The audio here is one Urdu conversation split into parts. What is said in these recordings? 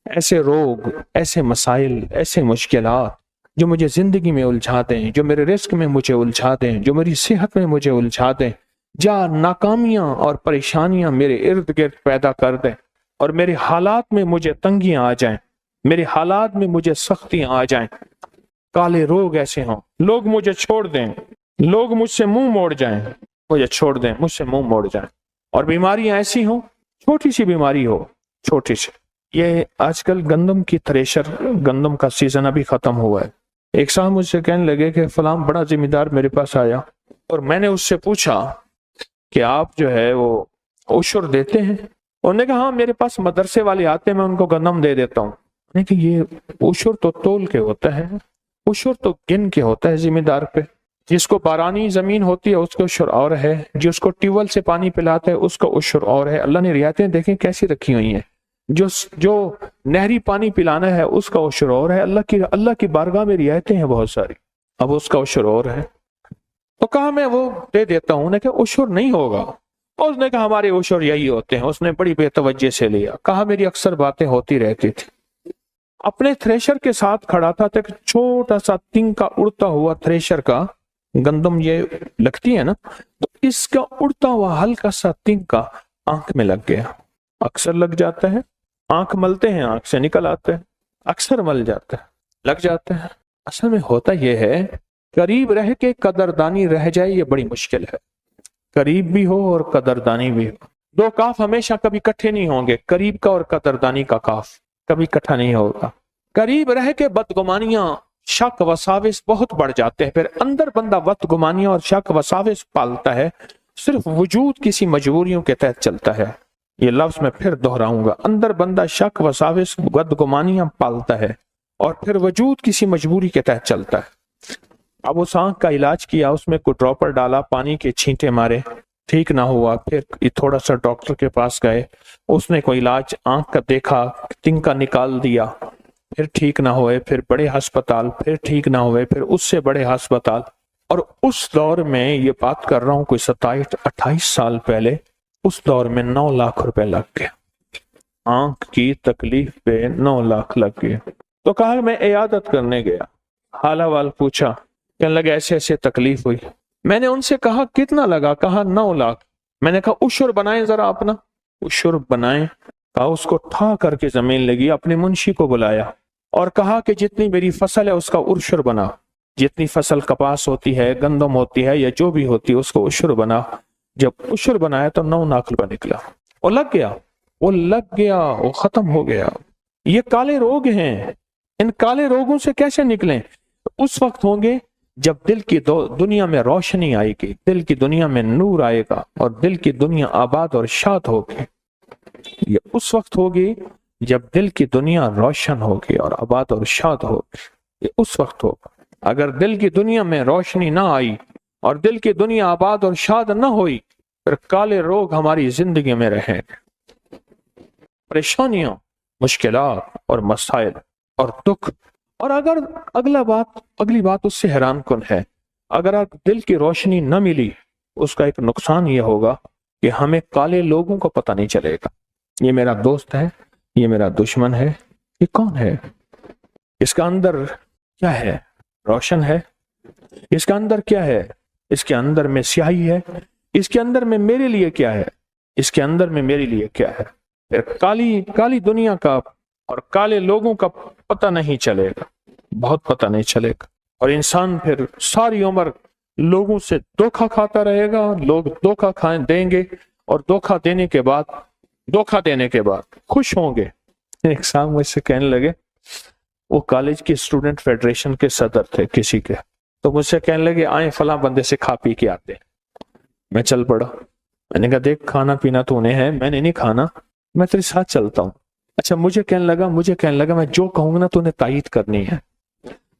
ایسے روگ، ایسے مسائل، ایسے مشکلات جو مجھے زندگی میں الجھا دیں، جو میرے رزق میں مجھے الجھا دیں، جو میری صحت میں مجھے الجھا دیں، جہاں ناکامیاں اور پریشانیاں میرے ارد گرد پیدا کر دیں اور میرے حالات میں مجھے تنگیاں آ جائیں، میرے حالات میں مجھے سختیاں آ جائیں، کالے روگ ایسے ہوں، لوگ مجھے چھوڑ دیں، لوگ مجھ سے منہ موڑ جائیں، مجھے چھوڑ دیں، مجھ سے منہ موڑ جائیں، اور بیماریاں ایسی ہوں، چھوٹی سی بیماری ہو، چھوٹی سی۔ یہ آج کل گندم کی تھریشر، گندم کا سیزن ابھی ختم ہوا ہے۔ ایک صاحب مجھ سے کہنے لگے کہ فلاں بڑا ذمہ دار میرے پاس آیا اور میں نے اس سے پوچھا کہ آپ جو ہے وہ عشر دیتے ہیں؟ انہوں نے کہا ہاں میرے پاس مدرسے والے آتے ہیں، میں ان کو گندم دے دیتا ہوں۔ میں نے کہا یہ عشر تو تول کے ہوتا ہے، عشر تو گن کے ہوتا ہے ذمہ دار پہ۔ جس کو بارانی زمین ہوتی ہے اس کا عشر اور ہے، جس کو ٹیول سے پانی پلاتا ہے اس کا عشر اور ہے۔ اللہ نے رعایتیں دیکھیں کیسی رکھی ہوئی ہیں، جو نہری پانی پلانا ہے اس کا عشر اور ہے۔ اللہ کی بارگاہ میں رعایتیں ہیں بہت ساری، اب اس کا عشر اور ہے۔ تو کہا میں وہ دے دیتا ہوں۔ نے کہا عشر نہیں ہوگا۔ اور اس نے کہا ہمارے عشر یہی ہوتے ہیں۔ اس نے بڑی بے توجہ سے لیا، کہا میری اکثر باتیں ہوتی رہتی تھی۔ اپنے تھریشر کے ساتھ کھڑا تھا، تو ایک چھوٹا سا تنکا اڑتا ہوا تھریشر کا، گندم یہ لگتی ہے نا، تو اس کا اڑتا ہوا ہلکا سا تنکا آنکھ میں لگ گیا۔ اکثر لگ جاتا ہے، آنکھ ملتے ہیں آنکھ سے نکل آتے ہیں، اکثر مل جاتا ہے، لگ جاتے ہیں۔ اصل میں ہوتا یہ ہے، قریب رہ کے قدردانی رہ جائے یہ بڑی مشکل ہے۔ قریب بھی ہو اور قدردانی بھی ہو، دو کاف ہمیشہ کبھی کٹھے نہیں ہوں گے۔ قریب کا اور قدردانی کا کاف کبھی کٹھا نہیں ہوگا۔ قریب رہ کے بدگمانیاں، شک وساوس بہت بڑھ جاتے ہیں، پھر اندر بندہ بدگمانیاں اور شک وساوس پالتا ہے، صرف وجود کسی مجبوریوں کے تحت چلتا ہے۔ یہ لفظ میں پھر دہراؤں گا، اندر بندہ شک وساوس بدگمانیاں پالتا ہے اور پھر وجود کسی مجبوری کے تحت چلتا ہے۔ اب اس آنکھ کا علاج کیا، اس میں کوئی ڈراپر ڈالا، پانی کے چھینٹے مارے، ٹھیک نہ ہوا، پھر تھوڑا سا ڈاکٹر کے پاس گئے، اس نے کوئی علاج آنکھ کا دیکھا، تنکا نکال دیا، پھر ٹھیک نہ ہوئے، پھر بڑے ہسپتال، پھر ٹھیک نہ ہوئے، پھر اس سے بڑے ہسپتال۔ اور اس دور میں یہ بات کر رہا ہوں کوئی 27-28 سال پہلے، اس دور میں 9 لاکھ روپے لگ گئے، آنکھ کی تکلیف پہ 9 لاکھ لگ گئے۔ تو کہا میں عیادت کرنے گیا، حال احوال پوچھا، کہنے لگے ایسے ایسے تکلیف ہوئی۔ میں نے ان سے کہا کتنا لگا؟ کہا 9 لاکھ۔ میں نے کہا عشر بنائیں ذرا اپنا، عشر بنائیں۔ کہا اس کو ٹھا کر کے زمین لگی، اپنے منشی کو بلایا اور کہا کہ جتنی میری فصل ہے اس کا عشر بنا، جتنی فصل کپاس ہوتی ہے، گندم ہوتی ہے یا جو بھی ہوتی ہے اس کو عشر بنا۔ جب عشر بنایا تو 9 لاکھ روپے نکلا، وہ لگ گیا، وہ لگ گیا، وہ ختم ہو گیا۔ یہ کالے روگ ہیں، ان کالے روگوں سے کیسے نکلیں؟ اس وقت ہوں گے جب دل کی دنیا میں روشنی آئے گی، دل کی دنیا میں نور آئے گا اور دل کی دنیا آباد اور شاد ہوگی۔ یہ اس وقت ہوگی جب دل کی دنیا روشن ہوگی اور آباد اور شاد ہوگی، یہ اس وقت ہوگا۔ اگر دل کی دنیا میں روشنی نہ آئی اور دل کی دنیا آباد اور شاد نہ ہوئی، پھر کالے روگ ہماری زندگی میں رہیں گے، پریشانیاں، مشکلات اور مسائل اور دکھ۔ اور اگر اگلی بات اس سے حیران کن ہے، اگر دل کی روشنی نہ ملی، اس کا ایک نقصان یہ ہوگا کہ ہمیں کالے لوگوں کو پتہ نہیں چلے گا، یہ میرا دوست ہے، یہ میرا دشمن ہے، یہ کون ہے، اس کا اندر کیا ہے؟ روشن ہے؟ اس کا اندر کیا ہے؟ اس کے اندر میں سیاہی ہے؟ اس کے اندر میں میرے لیے کیا ہے؟ اس کے اندر میں میرے لیے کیا ہے؟ پھر کالی دنیا کا اور کالے لوگوں کا پتہ نہیں چلے گا، بہت پتہ نہیں چلے گا، اور انسان پھر ساری عمر لوگوں سے دھوکہ کھاتا رہے گا۔ لوگ دھوکہ دیں گے اور دھوکہ دینے کے بعد خوش ہوں گے۔ ایک صاحب مجھ سے کہنے لگے، وہ کالج کی اسٹوڈنٹ فیڈریشن کے صدر تھے کسی کے، تو مجھ سے کہنے لگے آئیں فلاں بندے سے کھا پی کے آتے۔ میں چل پڑا، میں نے کہا دیکھ کھانا پینا تو انہیں ہے، میں نے نہیں کھانا، میں تیرے ساتھ چلتا ہوں۔ اچھا مجھے کہنے لگا میں جو کہوں گا نا تو انہیں تائید کرنی ہے۔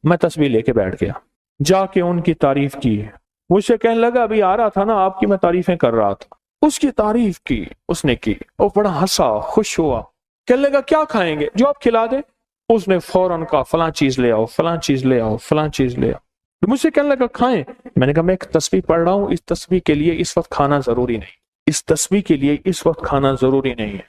میں تسبیح لے کے بیٹھ گیا، جا کے ان کی تعریف کی۔ مجھ سے کہنے لگا ابھی آ رہا تھا نا آپ کی میں تعریفیں کر رہا تھا، اس کی تعریف کی، اس نے کی، وہ بڑا ہنسا، خوش ہوا، کہنے لگا کیا کھائیں گے؟ جو آپ کھلا دیں۔ اس نے فوراً کہا فلاں چیز لے آؤ، فلاں چیز لے آؤ، فلاں چیز لے آؤ۔ مجھ سے کہنے لگا کھائیں۔ میں نے کہا میں ایک تسبیح پڑھ رہا ہوں، اس تسبیح کے لیے اس وقت کھانا ضروری نہیں، اس تسبیح کے لیے اس وقت کھانا ضروری نہیں ہے۔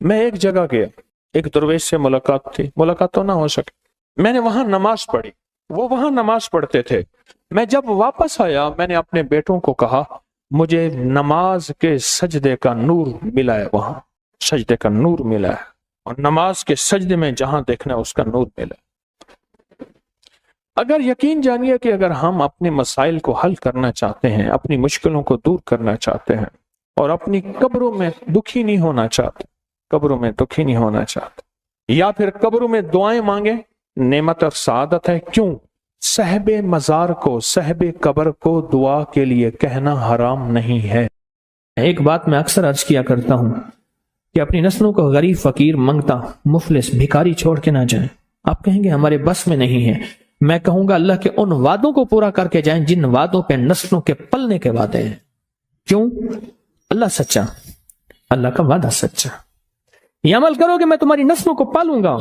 میں ایک جگہ گیا، ایک درویش سے ملاقات تھی، ملاقات تو نہ ہو سکے، میں نے وہاں نماز پڑھی، وہ وہاں نماز پڑھتے تھے۔ میں جب واپس آیا میں نے اپنے بیٹوں کو کہا مجھے نماز کے سجدے کا نور ملا ہے، وہاں سجدے کا نور ملا ہے، اور نماز کے سجدے میں جہاں دیکھنا ہے اس کا نور ملا ہے۔ اگر یقین جانیے کہ اگر ہم اپنے مسائل کو حل کرنا چاہتے ہیں، اپنی مشکلوں کو دور کرنا چاہتے ہیں، اور اپنی قبروں میں دکھی نہیں ہونا چاہتے، قبروں میں دکھی نہیں ہونا چاہتے، یا پھر قبروں میں دعائیں مانگیں، نعمت اور سعادت ہے۔ کیوں؟ صاحب مزار کو، صاحب قبر کو دعا کے لیے کہنا حرام نہیں ہے۔ ایک بات میں اکثر عرض کیا کرتا ہوں کہ اپنی نسلوں کو غریب، فقیر، منگتا، مفلس، بھکاری چھوڑ کے نہ جائیں۔ آپ کہیں گے ہمارے بس میں نہیں ہے، میں کہوں گا اللہ کے ان وعدوں کو پورا کر کے جائیں جن وعدوں پہ نسلوں کے پلنے کے وعدے ہیں۔ کیوں؟ اللہ سچا، اللہ کا وعدہ سچا۔ یہ عمل کرو کہ میں تمہاری نسلوں کو پالوں گا،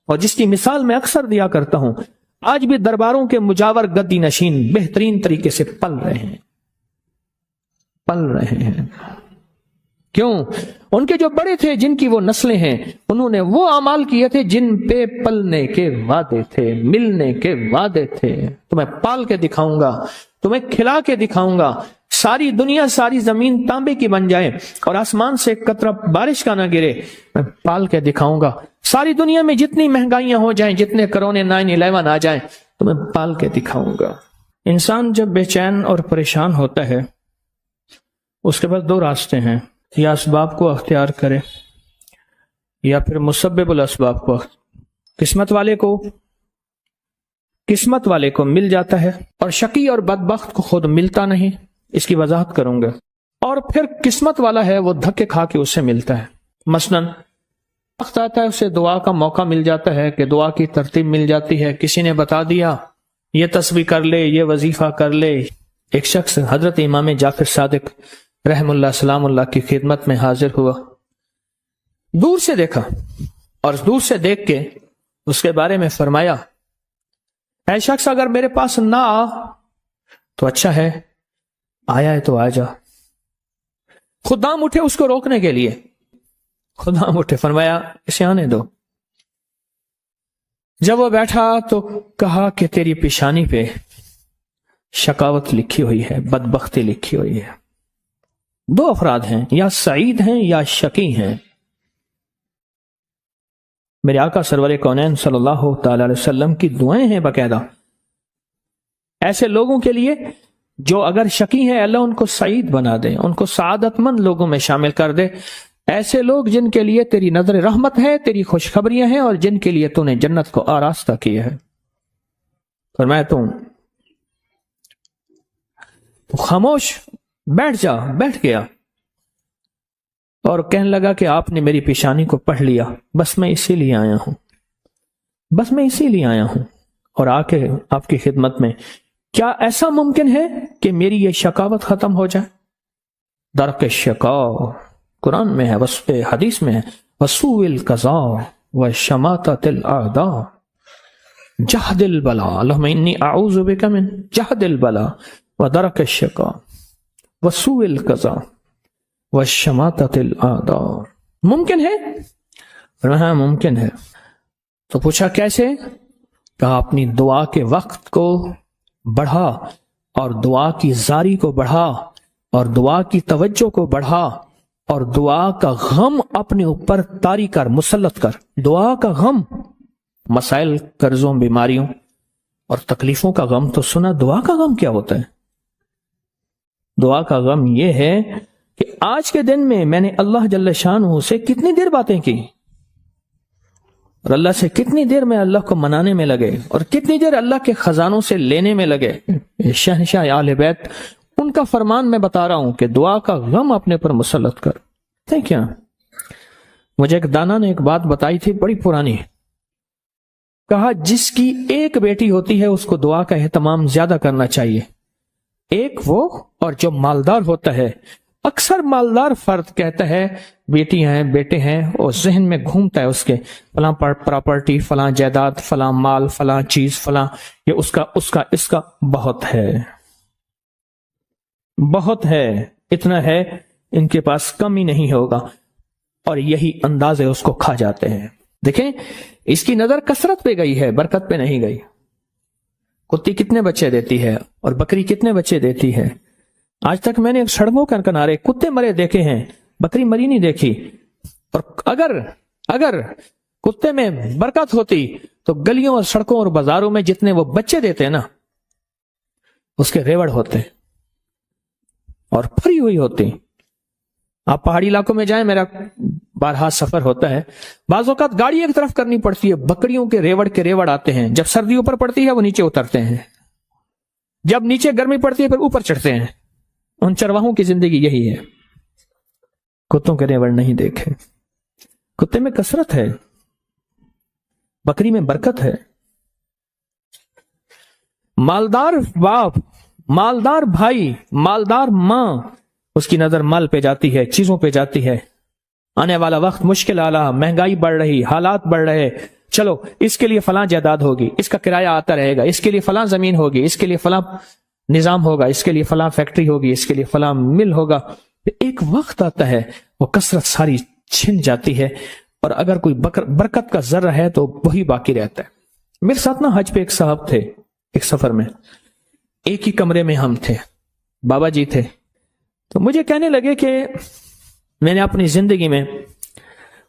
اور جس کی مثال میں اکثر دیا کرتا ہوں، آج بھی درباروں کے مجاور گدی نشین بہترین طریقے سے پل رہے ہیں، پل رہے ہیں۔ کیوں؟ ان کے جو بڑے تھے، جن کی وہ نسلیں ہیں، انہوں نے وہ اعمال کیے تھے جن پہ پلنے کے وعدے تھے، ملنے کے وعدے تھے۔ تمہیں پال کے دکھاؤں گا، تمہیں کھلا کے دکھاؤں گا، ساری دنیا، ساری زمین تانبے کی بن جائے اور آسمان سے ایک قطرہ بارش کا نہ گرے، میں پال کے دکھاؤں گا۔ ساری دنیا میں جتنی مہنگائیاں ہو جائیں، جتنے کرونے 9/11 آ جائیں، تمہیں پال کے دکھاؤں گا۔ انسان جب بے چین اور پریشان ہوتا ہے، اس کے پاس دو راستے ہیں، یا اسباب کو اختیار کرے یا پھر مسبب الاسباب کو۔ قسمت والے کو مل جاتا ہے، اور شقی اور بدبخت کو خود ملتا نہیں۔ اس کی وضاحت کروں گا۔ اور پھر قسمت والا ہے، وہ دھکے کھا کے اسے ملتا ہے۔ مثلاً وقت آتا ہے اسے دعا کا موقع مل جاتا ہے، کہ دعا کی ترتیب مل جاتی ہے، کسی نے بتا دیا یہ تسبیح کر لے، یہ وظیفہ کر لے۔ ایک شخص حضرت امام جعفر صادق رحم اللہ سلام اللہ کی خدمت میں حاضر ہوا، دور سے دیکھا، اور دور سے دیکھ کے اس کے بارے میں فرمایا، اے شخص اگر میرے پاس نہ آ تو اچھا ہے، آیا ہے تو آ جا۔ خدام اٹھے اس کو روکنے کے لیے، خدام اٹھے، فرمایا اسے آنے دو۔ جب وہ بیٹھا تو کہا کہ تیری پیشانی پہ شقاوت لکھی ہوئی ہے، بدبختی لکھی ہوئی ہے۔ دو افراد ہیں، یا سعید ہیں یا شقی ہیں۔ میرے آقا سرور کونین صلی اللہ تعالی علیہ وسلم کی دعائیں ہیں باقاعدہ ایسے لوگوں کے لیے جو اگر شقی ہیں، اللہ ان کو سعید بنا دے، ان کو سعادت مند لوگوں میں شامل کر دے۔ ایسے لوگ جن کے لیے تیری نظر رحمت ہے، تیری خوشخبریاں ہیں، اور جن کے لیے تو نے جنت کو آراستہ کیا ہے۔ فرمایا تو خاموش بیٹھ جا، بیٹھ گیا، اور کہنے لگا کہ آپ نے میری پیشانی کو پڑھ لیا، بس میں اسی لیے آیا ہوں، بس میں اسی لیے آیا ہوں، اور آ کے آپ کی خدمت میں۔ کیا ایسا ممکن ہے کہ میری یہ شقاوت ختم ہو جائے؟ درک شقا قرآن میں ہے، حدیث میں ہے، وسوء القضاء وشماتۃ الاعداء جہد البلا، اللہم انی اعوذ بک من جہد البلا ودرک الشقا وسوء القضاء وشماتۃ الاعداء۔ ممکن ہے؟ ہاں ممکن ہے۔ تو پوچھا کیسے؟ کہا اپنی دعا کے وقت کو بڑھا، اور دعا کی زاری کو بڑھا، اور دعا کی توجہ کو بڑھا، اور دعا کا غم اپنے اوپر طاری کر، مسلط کر۔ دعا کا غم، مسائل، قرضوں، بیماریوں اور تکلیفوں کا غم تو سنا، دعا کا غم کیا ہوتا ہے؟ دعا کا غم یہ ہے کہ آج کے دن میں نے اللہ جل شانہ سے کتنی دیر باتیں کی، اور اللہ سے کتنی دیر میں اللہ کو منانے میں لگے، اور کتنی دیر اللہ کے خزانوں سے لینے میں لگے۔ شہنشاہ اہل بیت، ان کا فرمان میں بتا رہا ہوں کہ دعا کا غم اپنے پر مسلط کر۔ کیا مجھے ایک دانا نے ایک بات بتائی تھی بڑی پرانی، کہا جس کی ایک بیٹی ہوتی ہے اس کو دعا کا اہتمام زیادہ کرنا چاہیے۔ ایک وہ، اور جو مالدار ہوتا ہے، اکثر مالدار فرد کہتا ہے بیٹی ہیں، بیٹے ہیں، اور ذہن میں گھومتا ہے اس کے فلاں پراپرٹی، فلاں جائیداد، فلاں مال، فلاں چیز، فلاں، یہ اس کا بہت ہے، بہت ہے، اتنا ہے ان کے پاس کم ہی نہیں ہوگا۔ اور یہی اندازے اس کو کھا جاتے ہیں۔ دیکھیں اس کی نظر کثرت پہ گئی ہے، برکت پہ نہیں گئی۔ کتی کتنے بچے دیتی ہے اور بکری کتنے بچے دیتی ہے؟ آج تک میں نے سڑکوں کے کنارے کتے مرے دیکھے ہیں، بکری مری نہیں دیکھی۔ اور اگر کتے میں برکت ہوتی تو گلیوں اور سڑکوں اور بازاروں میں جتنے وہ بچے دیتے ہیں نا، اس کے ریوڑ ہوتے اور پھری ہوئی ہوتی۔ آپ پہاڑی علاقوں میں جائیں، میرا بارہا سفر ہوتا ہے، بعض اوقات گاڑی ایک طرف کرنی پڑتی ہے، بکریوں کے ریوڑ آتے ہیں۔ جب سردی اوپر پڑتی ہے وہ نیچے اترتے ہیں، جب نیچے گرمی پڑتی ہے پھر اوپر چڑھتے ہیں۔ ان چرواہوں کی زندگی یہی ہے۔ کتوں کے ریوڑ نہیں دیکھے۔ کتے میں کثرت ہے، بکری میں برکت ہے۔ مالدار باپ، مالدار بھائی، مالدار ماں، اس کی نظر مال پہ جاتی ہے، چیزوں پہ جاتی ہے۔ آنے والا وقت مشکل آلا، مہنگائی بڑھ رہی، حالات بڑھ رہے، چلو اس کے لیے فلاں جائیداد ہوگی، اس کا کرایہ آتا رہے گا، اس کے لیے فلاں زمین ہوگی، اس کے لیے فلاں نظام ہوگا، اس کے لیے فلاں فیکٹری ہوگی، اس کے لیے فلاں مل ہوگا۔ ایک وقت آتا ہے وہ کثرت ساری چھن جاتی ہے، اور اگر کوئی برکت کا ذرہ ہے تو وہی باقی رہتا ہے۔ میرے ساتھ نا حج پہ ایک صاحب تھے، ایک سفر میں، ایک ہی کمرے میں ہم تھے، بابا جی تھے۔ تو مجھے کہنے لگے کہ میں نے اپنی زندگی میں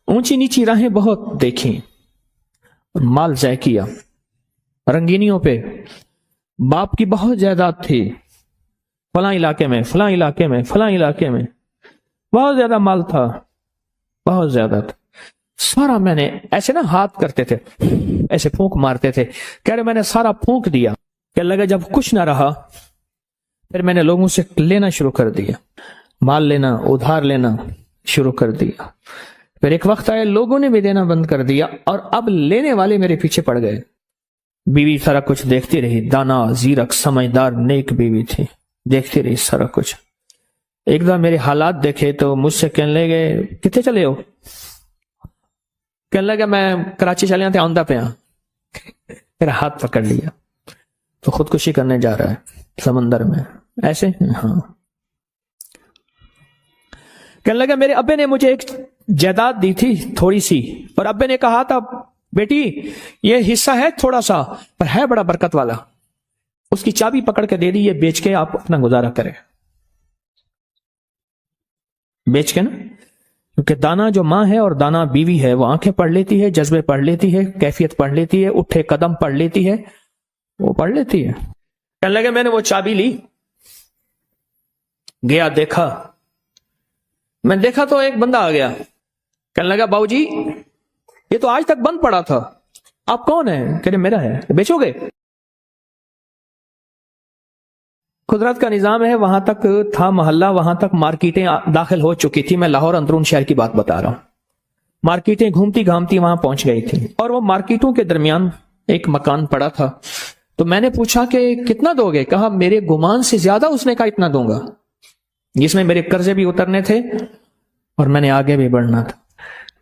اونچی نیچی راہیں بہت دیکھی، مال ضائع کیا، رنگینیوں پہ باپ کی بہت جائیداد تھی، فلاں علاقے میں فلاں علاقے میں فلاں علاقے میں بہت زیادہ مال تھا، بہت زیادہ تھا۔ سارا میں نے ایسے نا ہاتھ کرتے تھے، ایسے پھونک مارتے تھے، کہہ رہے میں نے سارا پھونک دیا۔ کہ لگا جب کچھ نہ رہا پھر میں نے لوگوں سے لینا شروع کر دیا، مال لینا، ادھار لینا شروع کر دیا۔ پھر ایک وقت آیا لوگوں نے بھی دینا بند کر دیا، اور اب لینے والے میرے پیچھے پڑ گئے۔ بیوی سارا کچھ دیکھتی رہی، دانا، زیرک، سمجھدار، نیک بیوی تھی، دیکھتی رہی سارا کچھ۔ ایک دم میرے حالات دیکھے تو مجھ سے کہنے لگے کتنے چلے ہو؟ کہنے لگا میں کراچی چلے آتے آندہ پہ میرا ہاتھ پکڑ لیا، تو خودکشی کرنے جا رہا ہے سمندر میں ایسے۔ ہاں، کہنے لگا میرے ابے نے مجھے ایک جائیداد دی تھی تھوڑی سی، اور ابے نے کہا تھا بیٹی یہ حصہ ہے تھوڑا سا پر ہے بڑا برکت والا، اس کی چابی پکڑ کے دے دی، یہ بیچ کے آپ اپنا گزارا کریں، بیچ کے نا۔ کیونکہ دانا جو ماں ہے اور دانا بیوی ہے وہ آنکھیں پڑھ لیتی ہے، جذبے پڑھ لیتی ہے، کیفیت پڑھ لیتی ہے، اٹھے قدم پڑھ لیتی ہے، وہ پڑھ لیتی ہے۔ کہنے لگے میں نے وہ چابی لی، گیا دیکھا، میں دیکھا تو ایک بندہ آ گیا، کہنے لگا باؤ جی یہ تو آج تک بند پڑا تھا، آپ کون ہیں؟ کہہ رہے میرا ہے، بیچو گے؟ قدرت کا نظام ہے، وہاں تک تھا محلہ، وہاں تک مارکیٹیں داخل ہو چکی تھی۔ میں لاہور اندرون شہر کی بات بتا رہا ہوں، مارکیٹیں گھومتی گھامتی وہاں پہنچ گئی تھی، اور وہ مارکیٹوں کے درمیان ایک مکان پڑا تھا۔ تو میں نے پوچھا کہ کتنا دو گے؟ کہا میرے گمان سے زیادہ، اس نے کہا اتنا دوں گا، جس میں میرے قرضے بھی اترنے تھے اور میں نے آگے بھی بڑھنا تھا۔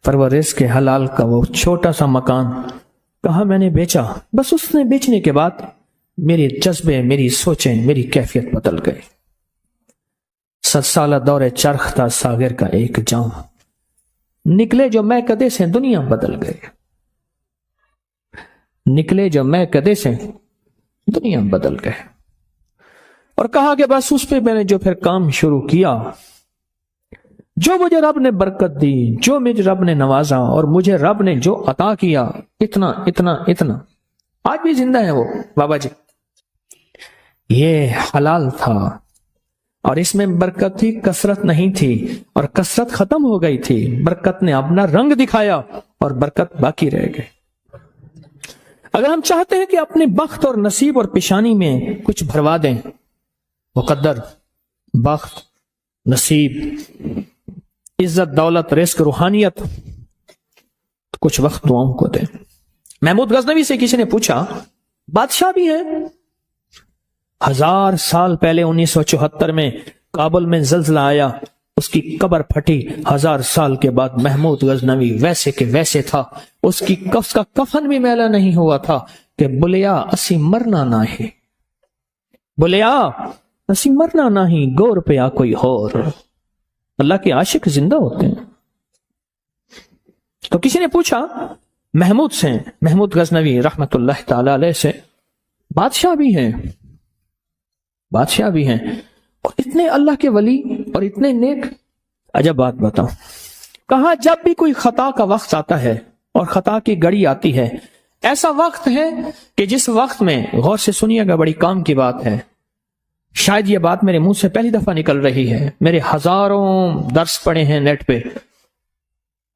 پر وہ رزق حلال کا وہ چھوٹا سا مکان، کہا میں نے بیچا۔ بس اس نے بیچنے کے بعد میرے جذبے، میری سوچیں، میری کیفیت بدل گئی۔ 7 سالہ دور چرخ تھا ساغر کا ایک جام، نکلے جو میں کدے سے دنیا بدل گئے، نکلے جو میں کدے سے دنیا بدل گئے۔ اور کہا کہ بس اس پہ میں نے جو پھر کام شروع کیا، جو مجھے رب نے برکت دی، جو مجھے رب نے نوازا، اور مجھے رب نے جو عطا کیا، اتنا اتنا اتنا، آج بھی زندہ ہے وہ بابا جی۔ یہ حلال تھا اور اس میں برکت تھی، کثرت نہیں تھی، اور کثرت ختم ہو گئی تھی، برکت نے اپنا رنگ دکھایا اور برکت باقی رہ گئی۔ اگر ہم چاہتے ہیں کہ اپنے بخت اور نصیب اور پیشانی میں کچھ بھروا دیں، مقدر، بخت، نصیب، عزت، دولت، رزق، روحانیت، تو کچھ وقت دعاؤں کو دیں۔ محمود غزنوی سے کسی نے پوچھا بادشاہ بھی ہیں، 1000 سال پہلے 1974 میں کابل میں زلزلہ آیا، اس کی قبر پھٹی، 1000 سال کے بعد محمود غزنوی ویسے کہ ویسے تھا، اس کا کفن بھی میلا نہیں ہوا تھا کہ بلیا اسی مرنا نہ ہے، بلیا اسی مرنا نہ ہی، گور پہ آ کوئی اور۔ اللہ کے عاشق زندہ ہوتے ہیں، تو کسی نے پوچھا محمود سے، محمود غزنوی رحمت اللہ تعالی علیہ سے، بادشاہ بھی ہیں، بادشاہ بھی ہیں اور اتنے اللہ کے ولی اور اتنے نیک. عجب بات بتاؤں. کہا جب بھی کوئی خطا کا وقت آتا ہے اور خطا کی گھڑی آتی ہے، ایسا وقت ہے کہ جس وقت میں، غور سے سنیے گا، بڑی کام کی بات ہے، شاید یہ بات میرے منہ سے پہلی دفعہ نکل رہی ہے، میرے ہزاروں درس پڑے ہیں نیٹ پہ.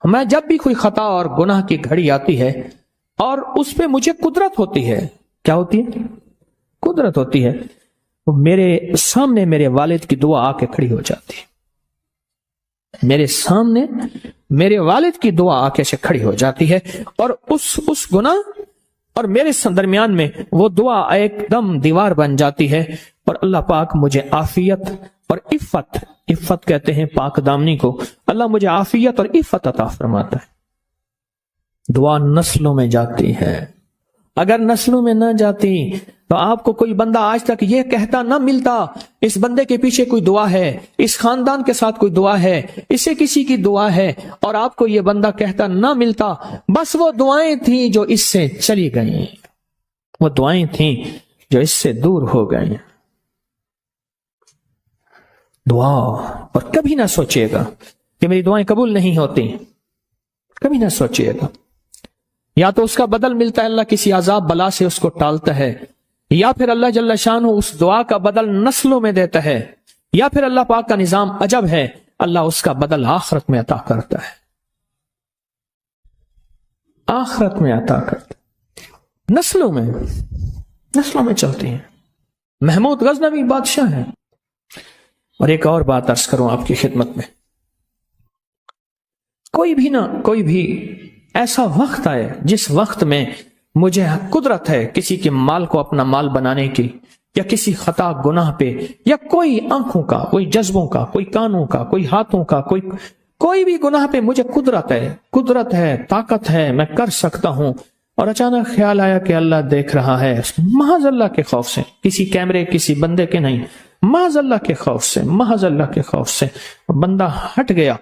میں جب بھی کوئی خطا اور گناہ کی گھڑی آتی ہے اور اس پہ مجھے قدرت ہوتی ہے. کیا ہوتی ہے؟ قدرت ہوتی ہے. میرے سامنے میرے والد کی دعا آ کے کھڑی ہو جاتی ہے، میرے سامنے میرے والد کی دعا آ کے سے کھڑی ہو جاتی ہے، اور اس گناہ اور میرے درمیان میں وہ دعا ایک دم دیوار بن جاتی ہے، اور اللہ پاک مجھے عافیت اور عفت کہتے ہیں پاک دامنی کو، اللہ مجھے عافیت اور عفت عطا فرماتا ہے. دعا نسلوں میں جاتی ہے. اگر نسلوں میں نہ جاتی تو آپ کو کوئی بندہ آج تک یہ کہتا نہ ملتا اس بندے کے پیچھے کوئی دعا ہے، اس خاندان کے ساتھ کوئی دعا ہے، اسے کسی کی دعا ہے، اور آپ کو یہ بندہ کہتا نہ ملتا بس وہ دعائیں تھیں جو اس سے چلی گئیں، وہ دعائیں تھیں جو اس سے دور ہو گئیں. دعا، اور کبھی نہ سوچئے گا کہ میری دعائیں قبول نہیں ہوتی، کبھی نہ سوچئے گا. یا تو اس کا بدل ملتا ہے، اللہ کسی عذاب بلا سے اس کو ٹالتا ہے، یا پھر اللہ جل شانہ اس دعا کا بدل نسلوں میں دیتا ہے، یا پھر اللہ پاک کا نظام عجب ہے، اللہ اس کا بدل آخرت میں عطا کرتا ہے، آخرت میں عطا کرتا ہے. نسلوں میں چلتی ہیں. محمود غزنوی بادشاہ ہیں. اور ایک اور بات عرض کروں آپ کی خدمت میں، کوئی بھی ایسا وقت آئے جس وقت میں مجھے قدرت ہے کسی کے مال کو اپنا مال بنانے کی، یا کسی خطا گناہ پہ، یا کوئی آنکھوں کا، کوئی جذبوں کا، کوئی کانوں کا، کوئی ہاتھوں کا، کوئی بھی گناہ پہ مجھے قدرت ہے، طاقت ہے، میں کر سکتا ہوں، اور اچانک خیال آیا کہ اللہ دیکھ رہا ہے، محض اللہ کے خوف سے، کسی کیمرے کسی بندے کے نہیں، محض اللہ کے خوف سے بندہ ہٹ گیا،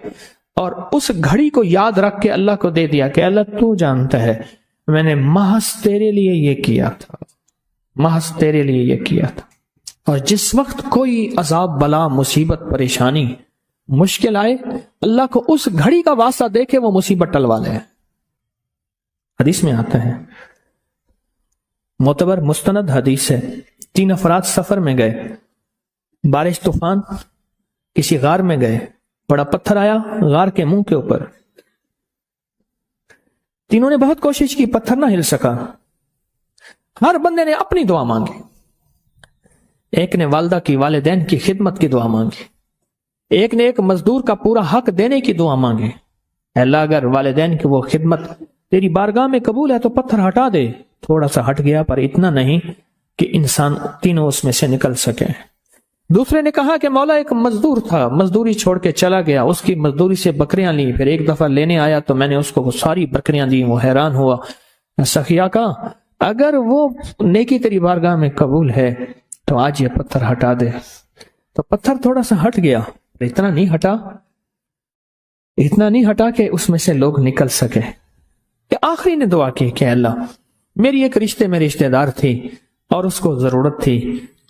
اور اس گھڑی کو یاد رکھ کے اللہ کو دے دیا کہ اللہ تو جانتا ہے میں نے محض تیرے لیے یہ کیا تھا، محض تیرے لیے یہ کیا تھا. اور جس وقت کوئی عذاب بلا مصیبت پریشانی مشکل آئے، اللہ کو اس گھڑی کا واسطہ دے کے وہ مصیبت ٹلوا لے. حدیث میں آتا ہے، معتبر مستند حدیث ہے، 3 افراد سفر میں گئے، بارش طوفان، کسی غار میں گئے، بڑا پتھر آیا غار کے منہ کے اوپر، تینوں نے بہت کوشش کی، پتھر نہ ہل سکا. ہر بندے نے اپنی دعا مانگی. ایک نے والدہ کی، والدین کی خدمت کی دعا مانگی، ایک نے ایک مزدور کا پورا حق دینے کی دعا مانگی. اللہ اگر والدین کی وہ خدمت تیری بارگاہ میں قبول ہے تو پتھر ہٹا دے. تھوڑا سا ہٹ گیا، پر اتنا نہیں کہ انسان تینوں اس میں سے نکل سکے. دوسرے نے کہا کہ مولا ایک مزدور تھا، مزدوری چھوڑ کے چلا گیا، اس کی مزدوری سے بکریاں لی، پھر ایک دفعہ لینے آیا تو میں نے اس کو وہ ساری بکریاں دی، وہ حیران ہوا. سخیا کا اگر وہ نیکی تیری بارگاہ میں قبول ہے تو آج یہ پتھر ہٹا دے. تو پتھر تھوڑا سا ہٹ گیا، اتنا نہیں ہٹا کہ اس میں سے لوگ نکل سکے. کہ آخری نے دعا کی کہ اللہ میری ایک رشتے میں رشتہ دار تھی اور اس کو ضرورت تھی،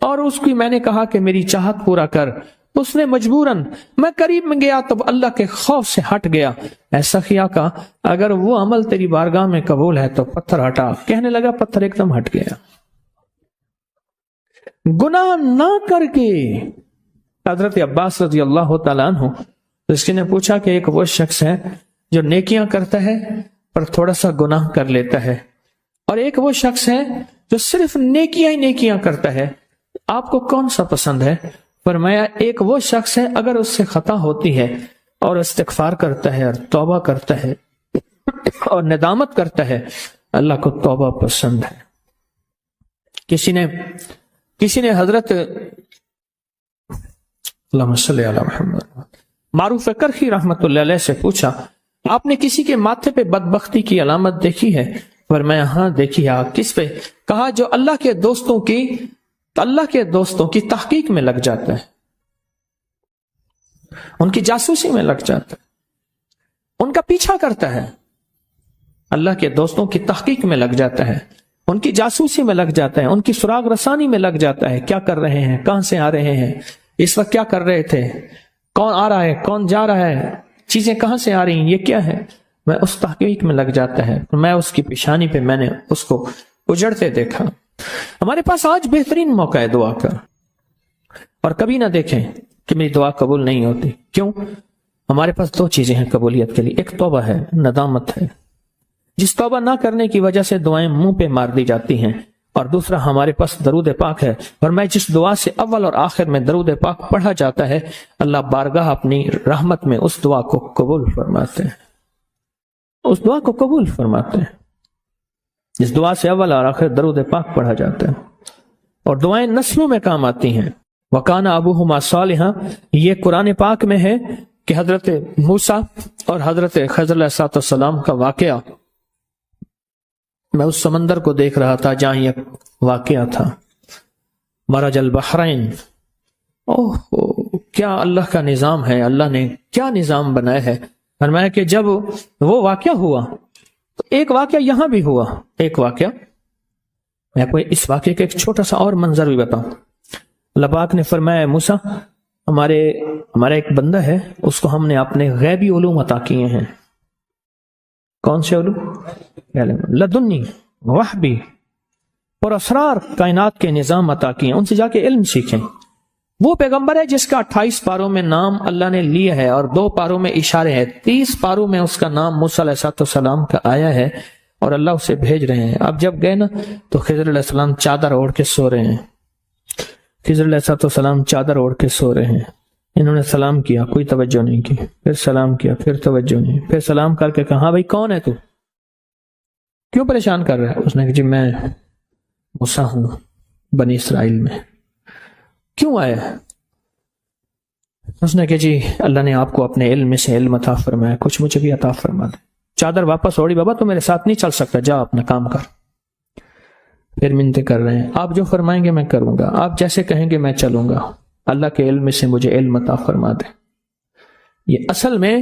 اور اس کی میں نے کہا کہ میری چاہت پورا کر، اس نے مجبوراً، میں قریب میں گیا تو اللہ کے خوف سے ہٹ گیا. ایسا کیا کا اگر وہ عمل تیری بارگاہ میں قبول ہے تو پتھر ہٹا. کہنے لگا پتھر ایک دم ہٹ گیا. گناہ نہ کر کے حضرت عباس رضی اللہ تعالیٰ عنہ، اس نے پوچھا کہ ایک وہ شخص ہے جو نیکیاں کرتا ہے پر تھوڑا سا گناہ کر لیتا ہے، اور ایک وہ شخص ہے جو صرف نیکیاں ہی نیکیاں کرتا ہے، آپ کو کون سا پسند ہے؟ فرمایا ایک وہ شخص ہے اگر اس سے خطا ہوتی ہے اور استغفار کرتا ہے اور توبہ کرتا ہے اور ندامت کرتا ہے، اللہ کو توبہ پسند ہے. کسی نے حضرت اللہم صلی علی محمد معروف کرخی رحمت اللہ علیہ سے پوچھا آپ نے کسی کے ماتھے پہ بدبختی کی علامت دیکھی ہے؟ فرمایا ہاں دیکھی ہے. کس پہ؟ کہا جو اللہ کے دوستوں کی تحقیق میں لگ جاتا ہے، ان کی جاسوسی میں لگ جاتا ہے، ان کا پیچھا کرتا ہے. اللہ کے دوستوں کی تحقیق میں لگ جاتا ہے، ان کی جاسوسی میں لگ جاتا ہے، ان کی سراغ رسانی میں لگ جاتا ہے، کیا کر رہے ہیں، کہاں سے آ رہے ہیں، اس وقت کیا کر رہے تھے، کون آ رہا ہے، کون جا رہا ہے، چیزیں کہاں سے آ رہی ہیں، یہ کیا ہے، میں اس تحقیق میں لگ جاتا ہے، میں اس کی پیشانی پہ میں نے اس کو اجڑتے دیکھا۔ ہمارے پاس آج بہترین موقع ہے دعا کا، اور کبھی نہ دیکھیں کہ میری دعا قبول نہیں ہوتی۔ کیوں؟ ہمارے پاس دو چیزیں ہیں قبولیت کے لیے، ایک توبہ ہے، ندامت ہے، جس توبہ نہ کرنے کی وجہ سے دعائیں منہ پہ مار دی جاتی ہیں، اور دوسرا ہمارے پاس درود پاک ہے، اور میں جس دعا سے اول اور آخر میں درود پاک پڑھا جاتا ہے، اللہ بارگاہ اپنی رحمت میں اس دعا کو قبول فرماتے ہیں، اس دعا کو قبول فرماتے ہیں، جس دعا سے اول اور آخر درود پاک پڑھا جاتا ہے۔ اور دعائیں نسلوں میں کام آتی ہیں۔ وَقَانَ أَبُوهُمَا صَالِحًا، یہ قرآن پاک میں ہے کہ حضرت موسیٰ اور حضرت خضر علیہ السلام کا واقعہ، میں اس سمندر کو دیکھ رہا تھا جہاں یہ واقعہ تھا، مرج البحرین۔ اوہ کیا اللہ کا نظام ہے، اللہ نے کیا نظام بنایا ہے۔ فرمایا کہ جب وہ واقعہ ہوا تو ایک واقعہ یہاں بھی ہوا، ایک واقعہ، میں آپ کو اس واقعے کا ایک چھوٹا سا اور منظر بھی بتاؤں۔ اللہ پاک نے فرمایا موسیٰ، ہمارا ایک بندہ ہے، اس کو ہم نے اپنے غیبی علوم عطا کیے ہیں۔ کون سے علوم؟ لدنی، وحبی اور اسرار کائنات کے نظام عطا کیے ہیں، ان سے جا کے علم سیکھیں۔ وہ پیغمبر ہے جس کا 28 پاروں میں نام اللہ نے لیا ہے اور 2 پاروں میں اشارے ہیں، 30 پاروں میں اس کا نام موسیٰ علیہ السلام کا آیا ہے، اور اللہ اسے بھیج رہے ہیں۔ اب جب گئے نا تو خضر علیہ السلام چادر اوڑھ کے سو رہے ہیں، خضر علیہ السلام چادر اوڑھ کے سو رہے ہیں۔ انہوں نے سلام کیا، کوئی توجہ نہیں کی، پھر سلام کیا، پھر توجہ نہیں، پھر سلام کر کے کہا ہاں بھائی کون ہے تو، کیوں پریشان کر رہا ہے؟ اس نے کہا جی میں موسیٰ ہوں بنی اسرائیل میں۔ کیوں آیا ہے؟ اس نے کہا جی اللہ نے آپ کو اپنے علم میں سے علم عطا فرمایا، کچھ مجھے بھی عطا فرما دے۔ چادر واپس اوڑی، بابا تو میرے ساتھ نہیں چل سکتا، جا اپنا کام کر۔ پھر منتیں کر رہے ہیں، آپ جو فرمائیں گے میں کروں گا، آپ جیسے کہیں گے میں چلوں گا، اللہ کے علم سے مجھے علم عطا فرما دے۔ یہ اصل میں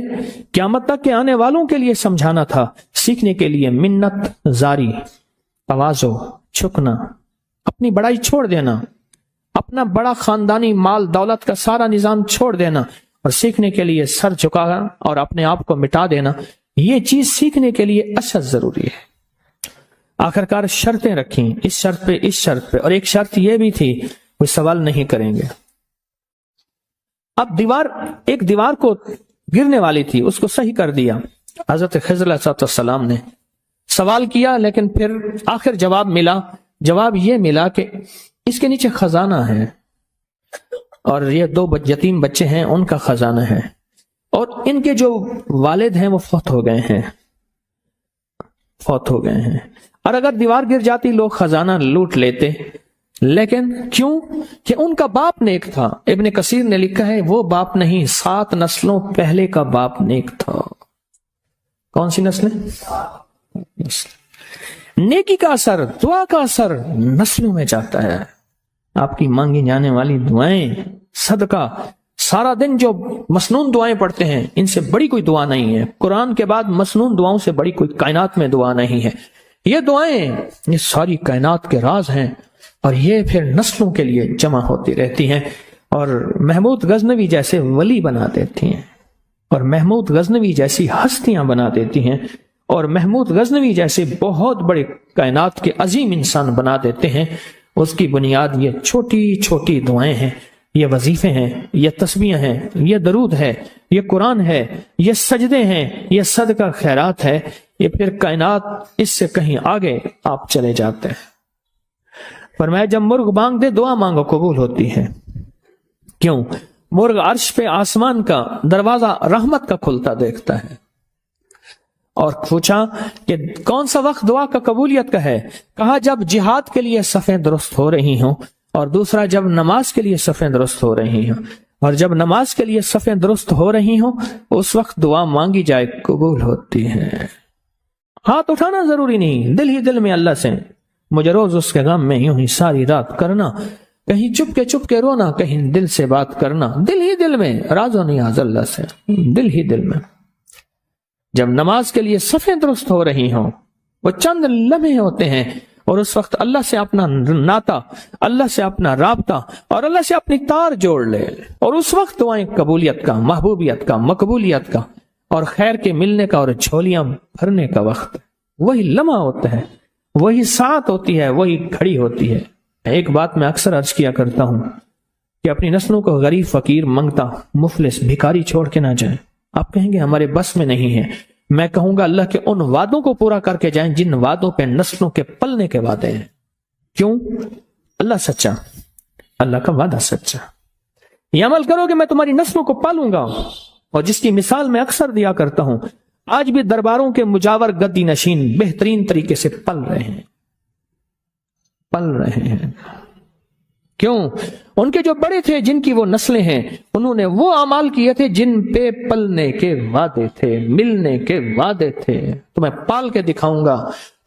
قیامت تک کے آنے والوں کے لیے سمجھانا تھا، سیکھنے کے لیے منت زاری، توازو، چھکنا، اپنی بڑائی چھوڑ دینا، اپنا بڑا خاندانی مال دولت کا سارا نظام چھوڑ دینا، اور سیکھنے کے لیے سر جھکانا اور اپنے آپ کو مٹا دینا، یہ چیز سیکھنے کے لیے اشد ضروری ہے۔ آخرکار شرطیں رکھیں، اس شرط پہ اس شرط پہ، اور ایک شرط یہ بھی تھی کوئی سوال نہیں کریں گے۔ اب ایک دیوار کو گرنے والی تھی، اس کو صحیح کر دیا۔ حضرت خضر علیہ السلام نے سوال کیا، لیکن پھر آخر جواب یہ ملا کہ اس کے نیچے خزانہ ہے، اور یہ 2 یتیم بچے ہیں، ان کا خزانہ ہے، اور ان کے جو والد ہیں وہ فوت ہو گئے ہیں، اور اگر دیوار گر جاتی لوگ خزانہ لوٹ لیتے، لیکن کیوں؟ کہ ان کا باپ نیک تھا۔ ابن کثیر نے لکھا ہے وہ باپ نہیں، 7 نسلوں پہلے کا باپ نیک تھا۔ کون سی نسلیں؟ نیکی کا اثر، دعا کا اثر نسلوں میں جاتا ہے۔ آپ کی مانگی جانے والی دعائیں، صدقہ، سارا دن جو مسنون دعائیں پڑھتے ہیں، ان سے بڑی کوئی دعا نہیں ہے۔ قرآن کے بعد مسنون دعاؤں سے بڑی کوئی کائنات میں دعا نہیں ہے۔ یہ دعائیں، یہ ساری کائنات کے راز ہیں، اور یہ پھر نسلوں کے لیے جمع ہوتی رہتی ہیں، اور محمود غزنوی جیسے ولی بنا دیتی ہیں، اور محمود غزنوی جیسی ہستیاں بنا دیتی ہیں، اور محمود غزنوی جیسے بہت بڑے کائنات کے عظیم انسان بنا دیتے ہیں۔ اس کی بنیاد یہ چھوٹی چھوٹی دعائیں ہیں، یہ وظیفے ہیں، یہ تسبیح ہیں، یہ درود ہے، یہ قرآن ہے، یہ سجدے ہیں، یہ صدقہ خیرات ہے۔ یہ پھر کائنات اس سے کہیں آگے آپ چلے جاتے ہیں۔ فرمایا جب مرغ مانگ دے دعا مانگو قبول ہوتی ہے۔ کیوں؟ مرغ عرش پہ آسمان کا دروازہ رحمت کا کھلتا دیکھتا ہے۔ اور پوچھا کہ کون سا وقت دعا کا قبولیت کا ہے؟ کہا جب جہاد کے لیے صفیں درست ہو رہی ہوں، اور دوسرا جب نماز کے لیے صفیں درست ہو رہی ہوں، اور جب نماز کے لیے صفیں درست ہو رہی ہوں اس وقت دعا مانگی جائے قبول ہوتی ہے۔ ہاتھ اٹھانا ضروری نہیں، دل ہی دل میں اللہ سے مجھے روز اس کے غم میں یوں ہی ساری رات کرنا، کہیں چپ کے رونا، کہیں دل سے بات کرنا، دل ہی دل میں راز و نیاز اللہ سے، دل ہی دل میں۔ جب نماز کے لیے صفیں درست ہو رہی ہوں وہ چند لمحے ہوتے ہیں، اور اس وقت اللہ سے اپنا ناتا، اللہ سے اپنا رابطہ اور اللہ سے اپنی تار جوڑ لے، اور اس وقت دعائیں قبولیت کا، محبوبیت کا، مقبولیت کا اور خیر کے ملنے کا اور جھولیاں بھرنے کا وقت، وہی لمحہ ہوتا ہے، وہی ساتھ ہوتی ہے، وہی گھڑی ہوتی ہے۔ ایک بات میں اکثر عرض کیا کرتا ہوں کہ اپنی نسلوں کو غریب، فقیر، منگتا، مفلس، بھکاری چھوڑ کے نہ جائیں۔ آپ کہیں گے ہمارے بس میں نہیں ہے، میں کہوں گا اللہ کے ان وعدوں کو پورا کر کے جائیں جن وعدوں پہ نسلوں کے پلنے کے وعدے ہیں۔ کیوں؟ اللہ سچا، اللہ کا وعدہ سچا۔ یہ عمل کرو کہ میں تمہاری نسلوں کو پالوں گا، اور جس کی مثال میں اکثر دیا کرتا ہوں، آج بھی درباروں کے مجاور گدی نشین بہترین طریقے سے پل رہے ہیں، پل رہے ہیں۔ کیوں؟ ان کے جو بڑے تھے، جن کی وہ نسلیں ہیں، انہوں نے وہ اعمال کیے تھے جن پہ پلنے کے وعدے تھے، ملنے کے وعدے تھے۔ تمہیں پال کے دکھاؤں گا،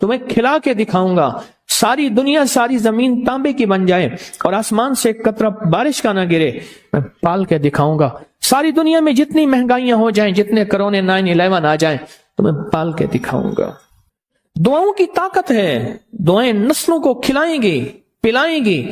تمہیں کھلا کے دکھاؤں گا، ساری دنیا، ساری زمین تانبے کی بن جائے اور آسمان سے ایک قطرہ بارش کا نہ گرے، میں پال کے دکھاؤں گا۔ ساری دنیا میں جتنی مہنگائیاں ہو جائیں، جتنے کرونے 9/11 آ جائیں، تمہیں پال کے دکھاؤں گا۔ دعاؤں کی طاقت ہے، دعائیں نسلوں کو کھلائیں گی، پلائیں گی،